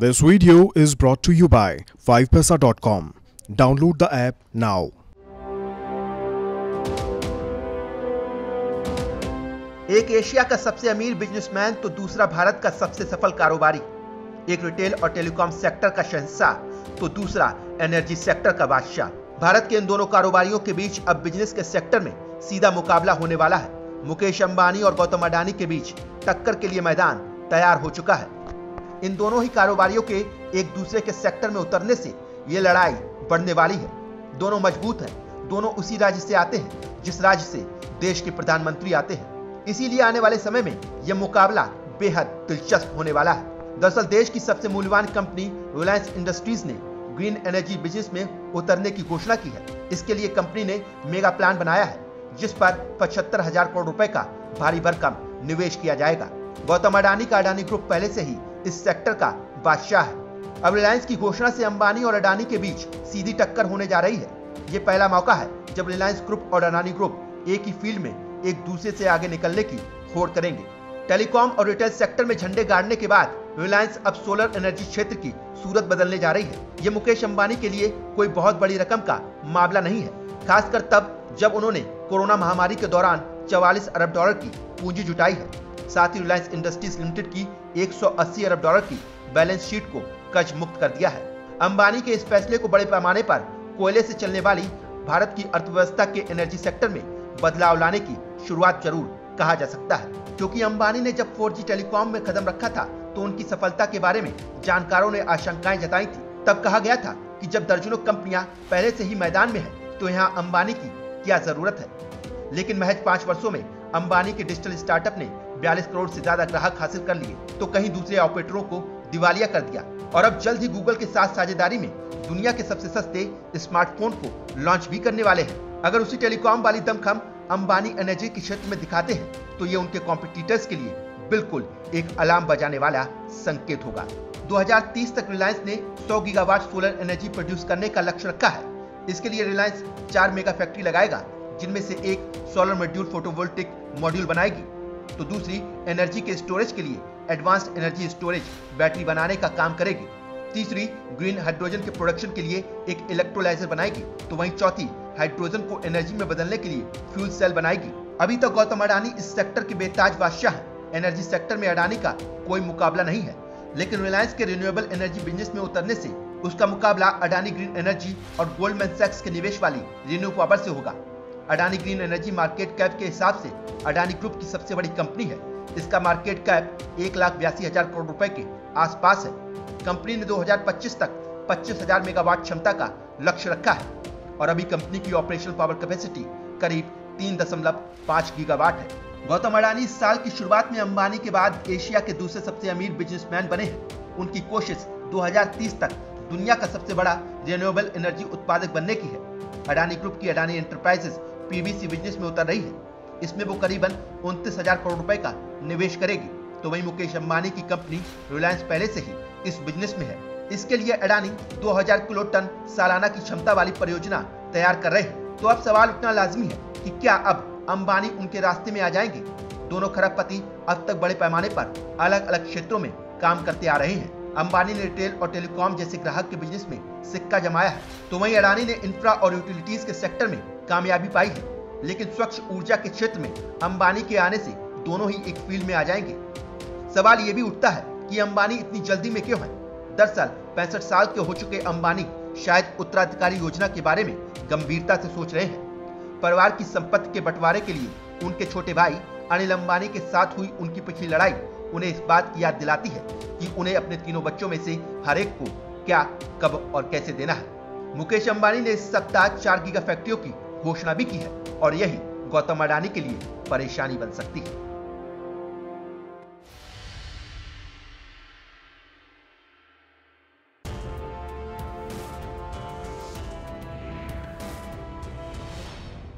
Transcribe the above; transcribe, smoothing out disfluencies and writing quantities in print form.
This video is brought to you by 5paisa.com. Download the app now. एक Asia का सबसे अमीर businessman तो दूसरा भारत का सबसे सफल कारोबारी। एक रिटेल और टेलीकॉम सेक्टर का शहंशाह तो दूसरा एनर्जी सेक्टर का बादशाह। भारत के इन दोनों कारोबारियों के बीच अब बिजनेस के सेक्टर में सीधा मुकाबला होने वाला है। मुकेश अंबानी और गौतम अडानी के बीच टक्कर के लिए मैदान तैयार हो चुका है। इन दोनों ही कारोबारियों के एक दूसरे के सेक्टर में उतरने से ये लड़ाई बढ़ने वाली है। दोनों मजबूत हैं, दोनों उसी राज्य से आते हैं जिस राज्य से देश के प्रधानमंत्री आते हैं। इसीलिए आने वाले समय में यह मुकाबला बेहद दिलचस्प होने वाला है। दरअसल देश की सबसे मूल्यवान कंपनी रिलायंस इंडस्ट्रीज ने ग्रीन एनर्जी बिजनेस में उतरने की घोषणा की है। इसके लिए कंपनी ने मेगा प्लान बनाया है जिस पर 75,000 करोड़ रुपए का भारी भरकम निवेश किया जाएगा। गौतम अडानी का अडानी ग्रुप पहले से ही इस सेक्टर का बादशाह है। अब रिलायंस की घोषणा से अंबानी और अडानी के बीच सीधी टक्कर होने जा रही है। ये पहला मौका है जब रिलायंस ग्रुप और अडानी ग्रुप एक ही फील्ड में एक दूसरे से आगे निकलने की होड़ करेंगे। टेलीकॉम और रिटेल सेक्टर में झंडे गाड़ने के बाद रिलायंस अब सोलर एनर्जी क्षेत्र की सूरत बदलने जा रही है। ये मुकेश अंबानी के लिए कोई बहुत बड़ी रकम का मामला नहीं है, खासकर तब जब उन्होंने कोरोना महामारी के दौरान 44 अरब डॉलर की पूंजी जुटाई है। साथ ही रिलायंस इंडस्ट्रीज लिमिटेड की 180 अरब डॉलर की बैलेंस शीट को कर्ज मुक्त कर दिया है। अंबानी के इस फैसले को बड़े पैमाने पर कोयले से चलने वाली भारत की अर्थव्यवस्था के एनर्जी सेक्टर में बदलाव लाने की शुरुआत जरूर कहा जा सकता है, क्योंकि अंबानी ने जब 4G टेलीकॉम में कदम रखा था तो उनकी सफलता के बारे में जानकारों ने आशंकाएं जताई थी। तब कहा गया था कि जब दर्जनों कंपनियां पहले से ही मैदान में है तो यहाँ अंबानी की क्या जरूरत है। लेकिन महज 5 वर्षों में अंबानी के डिजिटल स्टार्टअप ने 42 करोड़ से ज्यादा ग्राहक हासिल कर लिए तो कहीं दूसरे ऑपरेटरों को दिवालिया कर दिया और अब जल्द ही गूगल के साथ साझेदारी में दुनिया के सबसे सस्ते स्मार्टफोन को लॉन्च भी करने वाले हैं। अगर उसी टेलीकॉम वाली दमखम अंबानी एनर्जी के क्षेत्र में दिखाते हैं तो ये उनके कॉम्पिटिटर्स के लिए बिल्कुल एक अलार्म बजाने वाला संकेत होगा। 2030 तक रिलायंस ने 100 गीगावाट सोलर एनर्जी प्रोड्यूस करने का लक्ष्य रखा है। इसके लिए रिलायंस 4 मेगा फैक्ट्री लगाएगा, जिनमें से एक सोलर मॉड्यूल फोटोवोल्टिक मॉड्यूल बनाएगी तो दूसरी एनर्जी के स्टोरेज के लिए एडवांस्ड एनर्जी स्टोरेज बैटरी बनाने का काम करेगी, तीसरी ग्रीन हाइड्रोजन के प्रोडक्शन के लिए एक इलेक्ट्रोलाइजर बनाएगी तो वहीं चौथी हाइड्रोजन को एनर्जी में बदलने के लिए फ्यूल सेल बनाएगी। अभी तक गौतम अडानी इस सेक्टर के बेताज बादशाह हैं। एनर्जी सेक्टर में अडानी का कोई मुकाबला नहीं है, लेकिन रिलायंस के रिन्यूएबल एनर्जी बिजनेस में उतरने से उसका मुकाबला अडानी ग्रीन एनर्जी और गोल्डमैन सैक्स के निवेश वाली रिन्यू पावर से होगा। Adani green energy market cap के हिसाब से अडानी ग्रुप की सबसे बड़ी कंपनी है। इसका मार्केट कैप 1,82,000 करोड़ रुपए के आसपास है। कंपनी ने 2025 तक 25,000 मेगावाट क्षमता का लक्ष्य रखा है और अभी कंपनी की ऑपरेशनल पावर कैपेसिटी करीब 3.5 गीगावाट है। गौतम अडानी इस साल की शुरुआत में अंबानी के बाद एशिया के दूसरे सबसे अमीर बिजनेसमैन बने हैं। उनकी कोशिश 2030 तक दुनिया का सबसे बड़ा रिन्यूएबल एनर्जी उत्पादक बनने की है। अडानी ग्रुप की अडानी एंटरप्राइजेस पीवीसी बिजनेस में उतर रही है। इसमें वो करीबन 29,000 करोड़ रुपए का निवेश करेगी तो वहीं मुकेश अंबानी की कंपनी रिलायंस पहले से ही इस बिजनेस में है। इसके लिए अडानी 2000 किलो टन सालाना की क्षमता वाली परियोजना तैयार कर रहे हैं। तो अब सवाल उठना लाजमी है कि क्या अब अंबानी उनके रास्ते में आ जाएंगे। दोनों खरबपति अब तक बड़े पैमाने पर अलग अलग क्षेत्रों में काम करते आ रहे हैं। अंबानी ने रिटेल और टेलीकॉम जैसे ग्राहक के बिजनेस में सिक्का जमाया है तो वहीं अडानी ने इंफ्रा और यूटिलिटीज के सेक्टर में कामयाबी पाई है। लेकिन स्वच्छ ऊर्जा के क्षेत्र में अंबानी के आने से दोनों ही एक फील्ड में आ जाएंगे। सवाल ये भी उठता है कि अंबानी इतनी जल्दी में क्यों है। दरअसल 65 साल के हो चुके अंबानी शायद उत्तराधिकारी योजना के बारे में गंभीरता से सोच रहे हैं। परिवार की संपत्ति के बंटवारे के लिए उनके छोटे भाई अनिल अंबानी के साथ हुई उनकी पिछली लड़ाई उन्हें इस बात की याद दिलाती है कि उन्हें अपने तीनों बच्चों में से हर एक को क्या, कब और कैसे देना है। मुकेश अंबानी ने इस सप्ताह 4 गीगा फैक्ट्रियों की घोषणा भी की है और यही गौतम अडानी के लिए परेशानी बन सकती है।